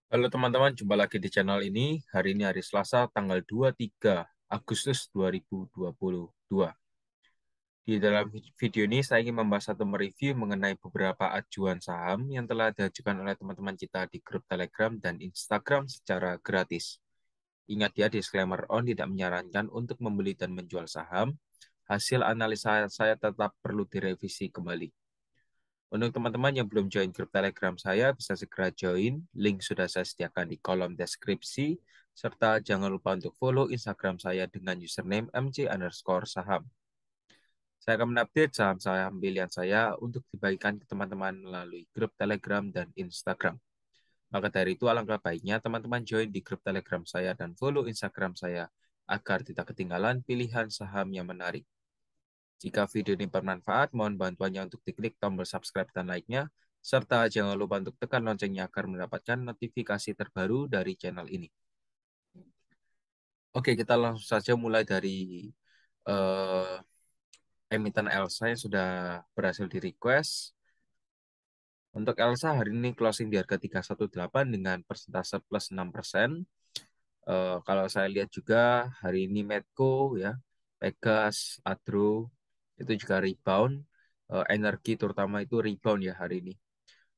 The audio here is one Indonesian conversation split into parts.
Halo teman-teman, jumpa lagi di channel ini. Hari ini hari Selasa, tanggal 23 Agustus 2022. Di dalam video ini, saya ingin membahas atau mereview mengenai beberapa ajuan saham yang telah diajukan oleh teman-teman kita di grup Telegram dan Instagram secara gratis. Ingat ya, disclaimer on tidak menyarankan untuk membeli dan menjual saham. Hasil analisa saya tetap perlu direvisi kembali. Untuk teman-teman yang belum join grup Telegram saya, bisa segera join. Link sudah saya sediakan di kolom deskripsi. Serta jangan lupa untuk follow Instagram saya dengan username mj_saham. Saya akan mengupdate saham-saham pilihan saya untuk dibagikan ke teman-teman melalui grup Telegram dan Instagram. Maka dari itu alangkah baiknya teman-teman join di grup Telegram saya dan follow Instagram saya agar tidak ketinggalan pilihan saham yang menarik. Jika video ini bermanfaat, mohon bantuannya untuk diklik tombol subscribe dan like-nya, serta jangan lupa untuk tekan loncengnya agar mendapatkan notifikasi terbaru dari channel ini. Oke, kita langsung saja mulai dari eh, emiten Elsa yang sudah berhasil di-request. Untuk Elsa hari ini closing di harga 318 dengan persentase plus 6%. Kalau saya lihat juga hari ini Medco, ya, Pegas, Adro, itu juga rebound. Energi terutama itu rebound ya hari ini.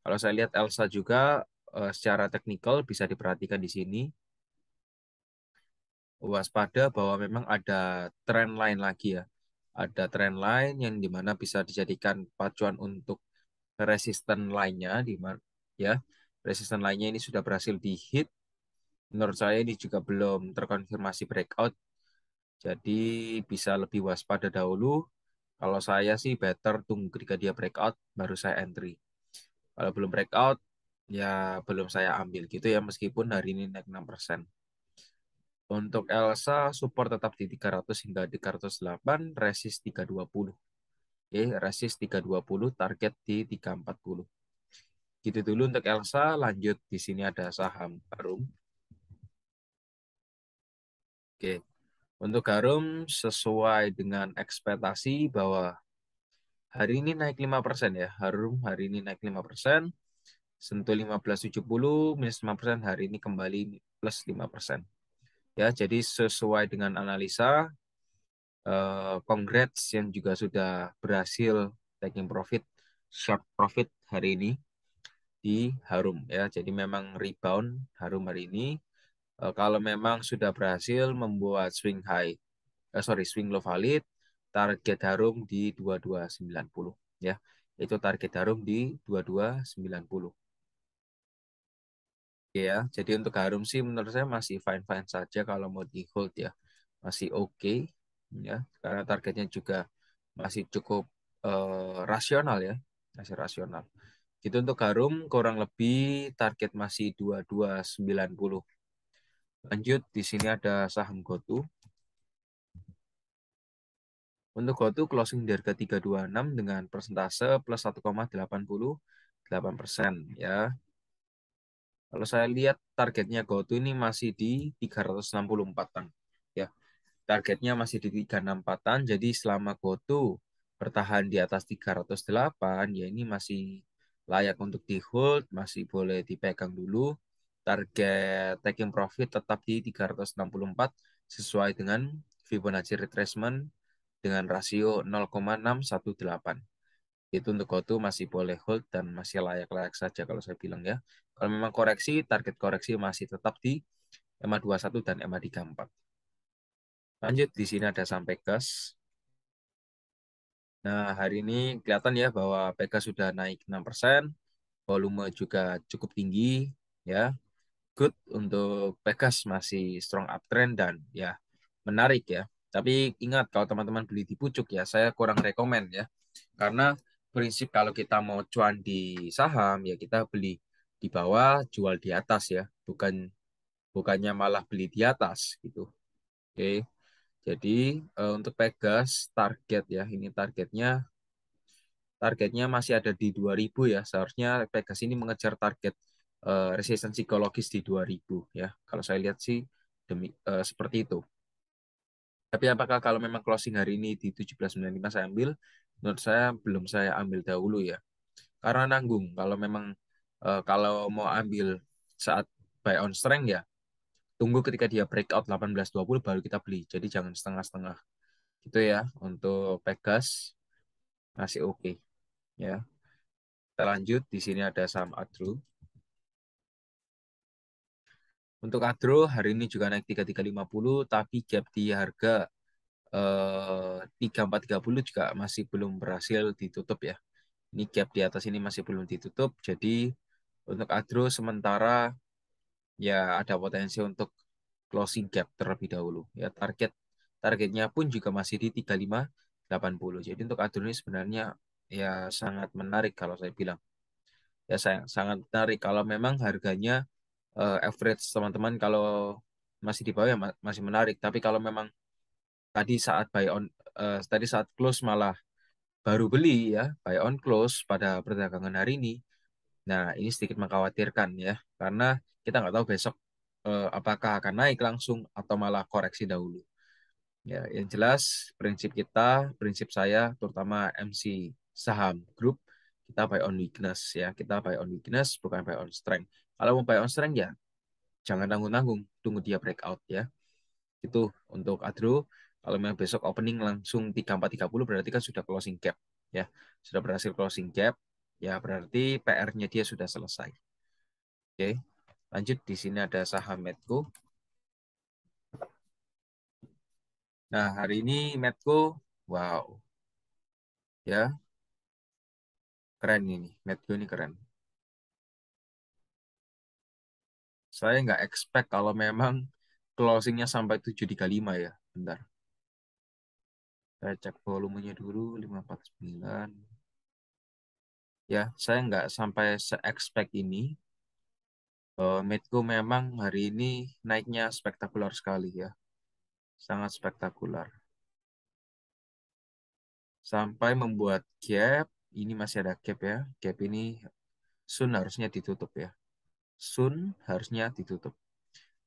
Kalau saya lihat Elsa juga secara teknikal bisa diperhatikan di sini. Waspada bahwa memang ada tren lain lagi ya. Ada tren lain yang dimana bisa dijadikan pacuan untuk resisten lainnya di ya. Resisten lainnya ini sudah berhasil di-hit. Menurut saya ini juga belum terkonfirmasi breakout. Jadi bisa lebih waspada dahulu. Kalau saya sih better tunggu ketika dia breakout baru saya entry. Kalau belum breakout ya belum saya ambil gitu ya meskipun hari ini naik 6%. Untuk Elsa support tetap di 300 hingga 308, resist 320. Oke, resist 320, target di 340. Gitu dulu untuk Elsa, lanjut di sini ada saham Harum. Oke, untuk Harum sesuai dengan ekspektasi bahwa hari ini naik 5% ya. Harum hari ini naik 5%. Sentuh 1570 minus 5%, hari ini kembali plus 5%. Ya, jadi sesuai dengan analisa, congrats yang juga sudah berhasil taking profit, short profit hari ini di Harum ya. Jadi memang rebound Harum hari ini. Kalau memang sudah berhasil membuat swing low valid, target Harum di 2290 ya. Itu target Harum di 2290. Ya, jadi untuk Harum sih menurut saya masih fine-fine saja kalau mau di hold ya. Masih oke ya, karena targetnya juga masih cukup rasional ya, masih rasional. Gitu untuk Harum kurang lebih target masih 2290. Lanjut di sini ada saham GoTo. Untuk GoTo closing di harga 326 dengan persentase plus 1,88% ya. Kalau saya lihat targetnya GoTo ini masih di 364-an. Ya, targetnya masih di 364-an. Jadi selama GoTo bertahan di atas 308, ya ini masih layak untuk di hold, masih boleh dipegang dulu. Target taking profit tetap di 364 sesuai dengan Fibonacci retracement dengan rasio 0,618. Itu untuk GoTo masih boleh hold dan masih layak-layak saja kalau saya bilang ya. Kalau memang koreksi, target koreksi masih tetap di EMA 21 dan EMA 34. Lanjut, di sini ada saham Pegas. Nah, hari ini kelihatan ya bahwa Pegas sudah naik 6%, volume juga cukup tinggi ya. Good untuk Pegas masih strong uptrend dan ya menarik ya. Tapi ingat kalau teman-teman beli di pucuk ya, saya kurang rekomen ya. Karena prinsip kalau kita mau cuan di saham ya kita beli di bawah, jual di atas ya, bukannya malah beli di atas gitu. Oke. Jadi untuk Pegas target ya, ini targetnya masih ada di 2000 ya. Seharusnya Pegas ini mengejar target resistance psikologis di 2000 ya. Kalau saya lihat sih seperti itu. Tapi apakah kalau memang closing hari ini di 1795 saya ambil? Menurut saya belum saya ambil dahulu ya. Karena nanggung kalau memang kalau mau ambil saat buy on strength ya, tunggu ketika dia breakout 18.20 baru kita beli. Jadi jangan setengah-setengah. Gitu ya untuk Pegas masih oke ya. Kita lanjut, di sini ada saham Adro. Untuk Adro hari ini juga naik 3350 tapi gap di harga 3430 juga masih belum berhasil ditutup ya. Ini gap di atas ini masih belum ditutup. Jadi untuk Adro sementara ya ada potensi untuk closing gap terlebih dahulu. Ya targetnya pun juga masih di 3580. Jadi untuk Adro ini sebenarnya ya sangat menarik kalau saya bilang. Ya sangat menarik kalau memang harganya average teman-teman kalau masih di bawah ya masih menarik. Tapi kalau memang tadi saat buy on tadi saat close malah baru beli ya, buy on close pada perdagangan hari ini. Nah, ini sedikit mengkhawatirkan ya, karena kita nggak tahu besok apakah akan naik langsung atau malah koreksi dahulu. Ya, yang jelas prinsip saya, terutama MC saham grup, kita buy on weakness ya, kita buy on weakness bukan buy on strength. Kalau mau buy on strength ya, jangan tanggung-tanggung, tunggu dia breakout ya. Itu untuk Adro. Kalau memang besok opening langsung 3430 berarti kan sudah closing gap ya. Sudah berhasil closing gap. Ya berarti PR-nya dia sudah selesai. Oke. Lanjut di sini ada saham Medco. Nah, hari ini Medco wow. Ya, keren ini. Medco ini keren. Saya nggak expect kalau memang closingnya sampai 735 ya. Bentar. Saya cek volumenya dulu 549. Ya, saya nggak sampai se-expect ini. Medco memang hari ini naiknya spektakuler sekali ya, sangat spektakuler. Sampai membuat gap, ini masih ada gap ya, gap ini soon harusnya ditutup ya. Soon harusnya ditutup.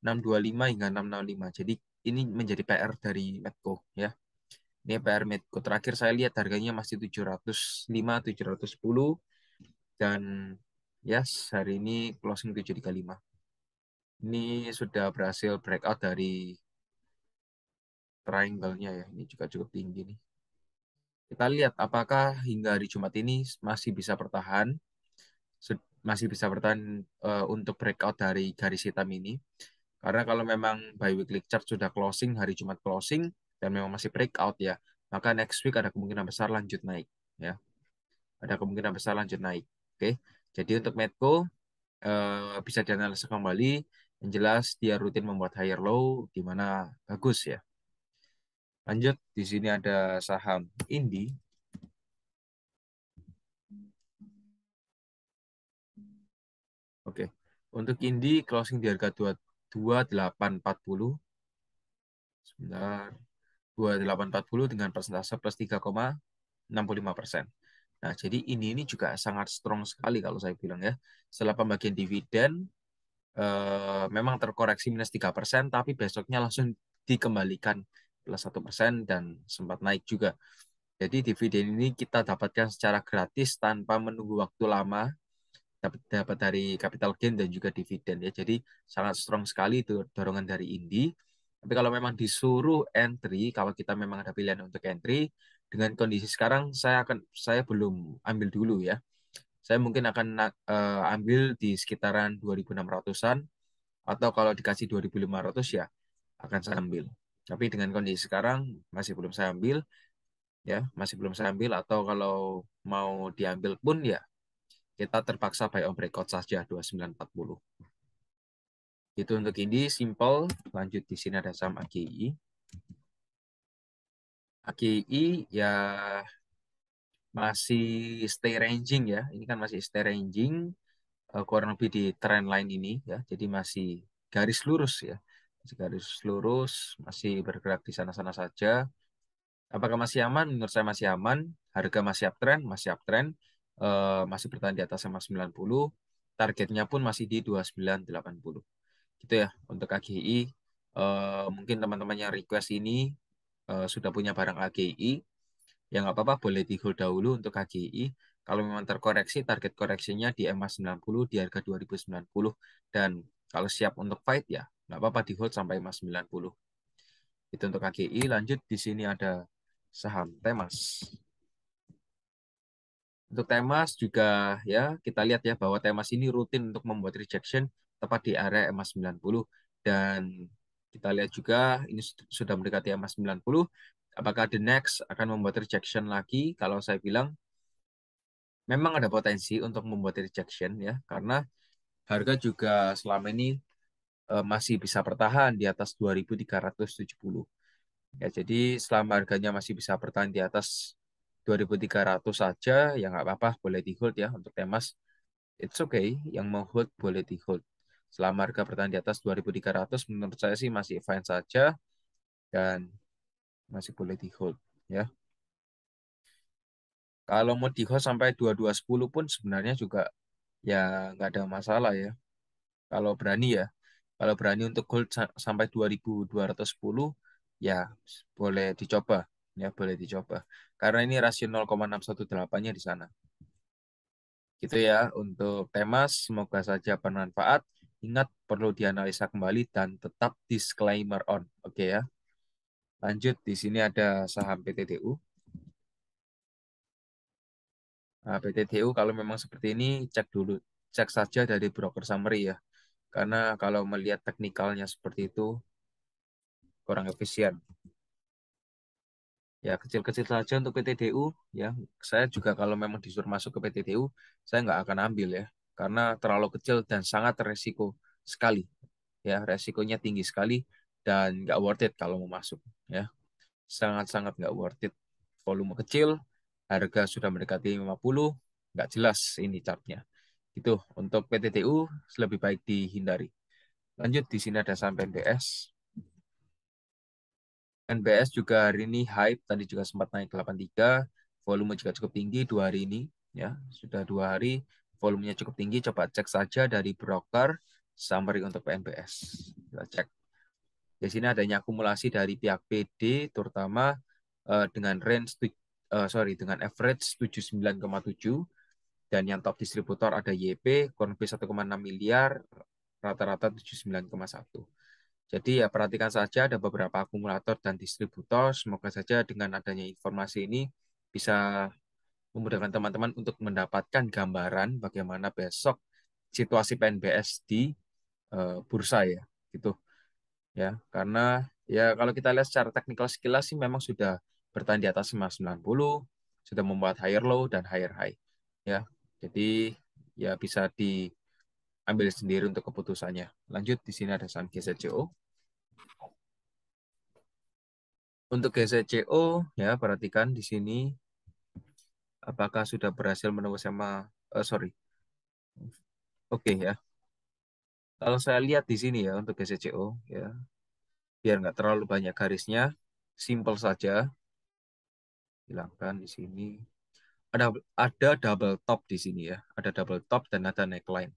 625 hingga 665. Jadi ini menjadi PR dari Medco ya. Ini PR Medco. Terakhir saya lihat harganya masih 705, 710 dan yes, hari ini closing 735. Ini sudah berhasil breakout dari triangle-nya ya. Ini juga cukup tinggi nih. Kita lihat apakah hingga hari Jumat ini masih bisa bertahan untuk breakout dari garis hitam ini. Karena kalau memang by weekly chart sudah closing, hari Jumat closing, dan memang masih breakout ya, maka next week ada kemungkinan besar lanjut naik. Ya, ada kemungkinan besar lanjut naik. Oke, jadi untuk Medco bisa dianalisa kembali. Yang jelas dia rutin membuat higher low, di mana bagus ya. Lanjut, di sini ada saham Indi. Oke. Untuk Indi closing di harga 2840. Sebentar. 2840 dengan persentase plus 3,65%. Nah, jadi ini juga sangat strong sekali kalau saya bilang ya. Setelah pembagian dividen memang terkoreksi minus 3%, tapi besoknya langsung dikembalikan plus 1% dan sempat naik juga. Jadi dividen ini kita dapatkan secara gratis tanpa menunggu waktu lama, dapat dari capital gain dan juga dividen ya. Jadi sangat strong sekali itu dorongan dari Indi. Tapi kalau memang disuruh entry, kalau kita memang ada pilihan untuk entry, dengan kondisi sekarang saya belum ambil dulu ya. Saya mungkin akan ambil di sekitaran 2600-an atau kalau dikasih 2500 ya akan saya ambil. Tapi dengan kondisi sekarang masih belum saya ambil ya, masih belum saya ambil atau kalau mau diambil pun ya kita terpaksa buy on breakout saja 2940. Itu untuk ini simple. Lanjut di sini ada saham AGI. AGI ya masih stay ranging ya. Ini kan masih stay ranging kurang lebih di trend line ini ya. Jadi masih garis lurus ya. Masih garis lurus, masih bergerak di sana-sana saja. Apakah masih aman? Menurut saya masih aman. Harga masih uptrend, masih uptrend. Masih bertahan di atas sama 90. Targetnya pun masih di 2980. Gitu ya untuk AGI. Mungkin teman-teman yang request ini sudah punya barang AGI. Ya nggak apa-apa, boleh di hold dahulu untuk AGI. Kalau memang terkoreksi, target koreksinya di EMA 90 di harga 2090. Dan Kalau siap untuk fight ya nggak apa-apa di hold sampai emas 90. Itu untuk KGI. Lanjut di sini ada saham Temas. Untuk Temas juga ya kita lihat ya bahwa Temas ini rutin untuk membuat rejection tepat di area EMA 90 dan kita lihat juga ini sudah mendekati EMA 90. Apakah the next akan membuat rejection lagi? Kalau saya bilang memang ada potensi untuk membuat rejection ya karena harga juga selama ini masih bisa bertahan di atas 2.370. Ya, jadi selama harganya masih bisa bertahan di atas 2.300 saja, ya nggak apa-apa, boleh di hold ya untuk Temas. It's okay, yang mau hold boleh di hold. Selama harga bertahan di atas 2.300, menurut saya sih masih fine saja dan masih boleh di hold ya. Kalau mau di hold sampai 2210 pun sebenarnya juga ya nggak ada masalah ya. Kalau berani ya. Kalau berani untuk hold sampai 2.210 ya boleh dicoba. Ya boleh dicoba. Karena ini rasio 0,618-nya di sana. Gitu ya untuk Temas. Semoga saja bermanfaat. Ingat perlu dianalisa kembali dan tetap disclaimer on. Oke ya. Lanjut di sini ada saham PTTU. Nah, PTTU kalau memang seperti ini cek dulu, cek saja dari broker summary ya. Karena kalau melihat teknikalnya seperti itu kurang efisien. Ya kecil-kecil saja untuk PTDU ya. Saya juga kalau memang disuruh masuk ke PTDU, saya nggak akan ambil ya, karena terlalu kecil dan sangat resiko sekali. Ya resikonya tinggi sekali dan nggak worth it kalau mau masuk ya. Sangat-sangat nggak worth it. Volume kecil, harga sudah mendekati 50, nggak jelas ini chartnya. Itu untuk PTTU lebih baik dihindari. Lanjut di sini ada saham NBS. NBS juga hari ini hype, tadi juga sempat naik 83, volume juga cukup tinggi 2 hari ini, ya sudah 2 hari, volumenya cukup tinggi. Coba cek saja dari broker summary untuk NBS. Kita cek. Di sini adanya akumulasi dari pihak PD, terutama dengan dengan average 79,7 dan yang top distributor ada YP, kurang lebih 1,6 miliar, rata-rata 79,1. Jadi ya perhatikan saja ada beberapa akumulator dan distributor. Semoga saja dengan adanya informasi ini bisa memudahkan teman-teman untuk mendapatkan gambaran bagaimana besok situasi PNBS di bursa ya, gitu ya. Karena ya kalau kita lihat secara teknikal sekilas sih memang sudah bertahan di atas 90, sudah membuat higher low dan higher high ya. Jadi ya bisa diambil sendiri untuk keputusannya. Lanjut di sini ada saham GZCO. Untuk GZCO, ya perhatikan di sini apakah sudah berhasil menembus sama, oke ya. Kalau saya lihat di sini ya untuk GZCO, ya biar nggak terlalu banyak garisnya, simple saja, hilangkan di sini. Ada double top di sini ya, ada double top dan ada neckline.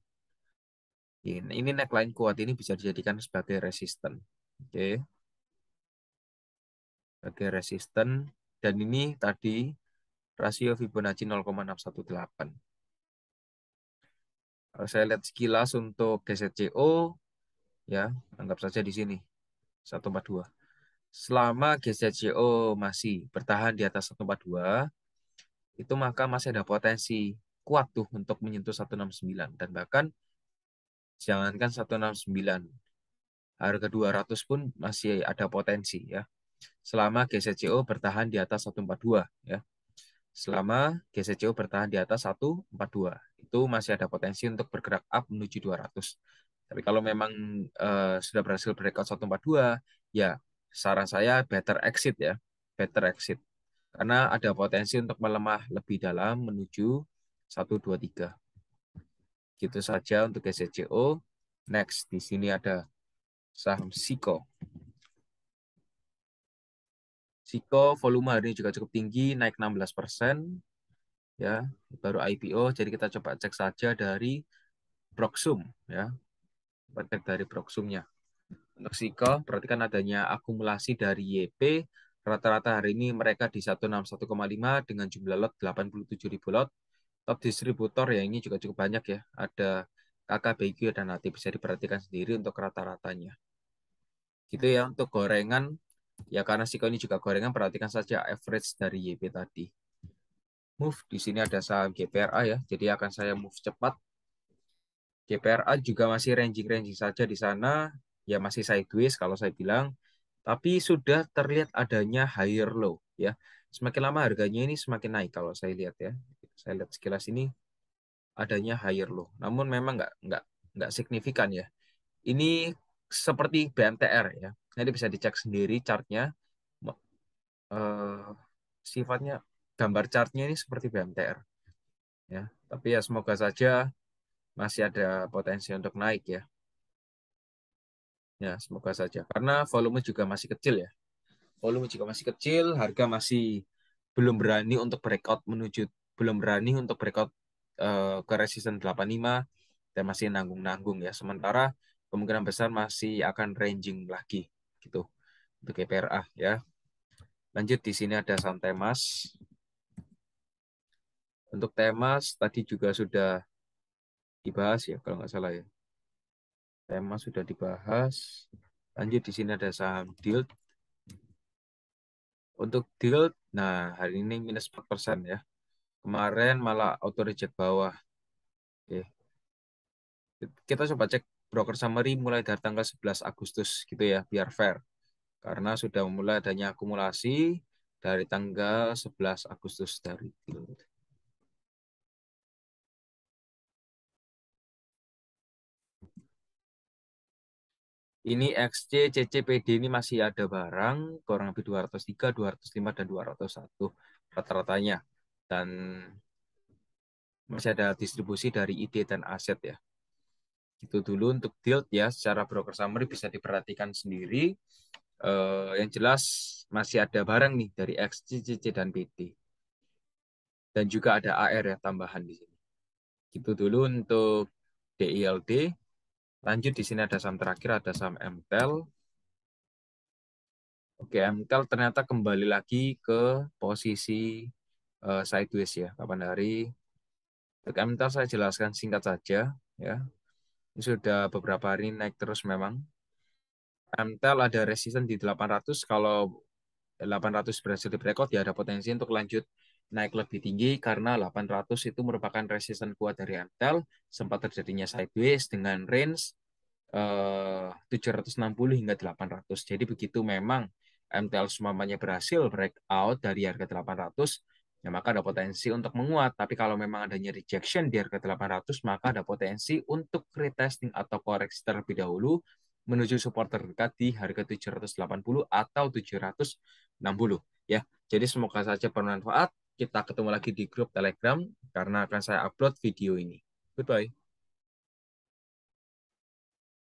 Ini neckline kuat ini bisa dijadikan sebagai resisten, oke, sebagai resisten. Dan ini tadi rasio Fibonacci 0,618. Kalau saya lihat sekilas untuk GZCO, ya anggap saja di sini 142. Selama GZCO masih bertahan di atas 142, itu maka masih ada potensi kuat tuh untuk menyentuh 169 dan bahkan jangankan 169, harga 200 pun masih ada potensi ya. Selama GZCO bertahan di atas 142 ya. Selama GZCO bertahan di atas 142, itu masih ada potensi untuk bergerak up menuju 200. Tapi kalau memang sudah berhasil breakout 142, ya saran saya better exit ya. Better exit. Karena ada potensi untuk melemah lebih dalam menuju 123. Gitu saja untuk GZCO. Next, di sini ada saham SIKO. SIKO volume hari ini juga cukup tinggi, naik 16%. Ya, baru IPO, jadi kita coba cek saja dari Proxum ya. Cek dari Proxumnya. Untuk SIKO, perhatikan adanya akumulasi dari YP. Rata-rata hari ini mereka di 161,5 dengan jumlah lot 87.000 lot. Top distributor ya ini juga cukup banyak ya. Ada KKBQ dan nanti bisa diperhatikan sendiri untuk rata-ratanya. Gitu ya untuk gorengan. Ya karena Siko ini juga gorengan, perhatikan saja average dari YP tadi. Move, di sini ada saham GPRA ya, jadi akan saya move cepat. GPRA juga masih ranging-ranging saja di sana, ya masih sideways kalau saya bilang, tapi sudah terlihat adanya higher low ya. Semakin lama harganya ini semakin naik kalau saya lihat ya. Saya lihat sekilas ini adanya higher low, namun memang nggak signifikan ya. Ini seperti BMTR ya. Nanti bisa dicek sendiri chartnya. Eh, sifatnya gambar chartnya ini seperti BMTR ya. Tapi ya semoga saja masih ada potensi untuk naik ya. Ya, semoga saja. Karena volume juga masih kecil ya. Volume juga masih kecil, harga masih belum berani untuk breakout menuju belum berani untuk breakout ke resistance 85 dan masih nanggung-nanggung ya. Sementara kemungkinan besar masih akan ranging lagi gitu untuk GPRA ya. Lanjut di sini ada saham Temas. Untuk Temas tadi juga sudah dibahas ya kalau nggak salah ya. Temas sudah dibahas. Lanjut di sini ada saham Dild. Untuk Dild, nah hari ini minus 4% ya. Kemarin malah auto reject bawah. Oke. Kita coba cek broker summary mulai dari tanggal 11 Agustus gitu ya, biar fair. Karena sudah mulai adanya akumulasi dari tanggal 11 Agustus dari Dild. Ini XC, CCPD ini masih ada barang, kurang lebih 203, 205, dan 201 rata-ratanya. Dan masih ada distribusi dari ide dan aset ya. Itu dulu untuk Dild ya, secara broker summary bisa diperhatikan sendiri. Yang jelas masih ada barang nih dari XC, CC, dan PT. Dan juga ada AR ya tambahan di sini. Itu dulu untuk DILD. Lanjut di sini ada saham terakhir, ada saham MTEL. Oke, MTEL ternyata kembali lagi ke posisi sideways ya, kapan hari. Untuk MTEL saya jelaskan singkat saja ya. Ini sudah beberapa hari naik terus memang. MTEL ada resisten di 800, kalau 800 berhasil di breakout ya ada potensi untuk lanjut naik lebih tinggi karena 800 itu merupakan resisten kuat dari MTEL, sempat terjadinya sideways dengan range 760 hingga 800. Jadi begitu memang MTL semuanya berhasil breakout dari harga 800, ya maka ada potensi untuk menguat. Tapi kalau memang adanya rejection di harga 800, maka ada potensi untuk retesting atau koreksi terlebih dahulu menuju support terdekat di harga 780 atau 760 ya. Jadi semoga saja bermanfaat. Kita ketemu lagi di grup Telegram karena akan saya upload video ini. Goodbye.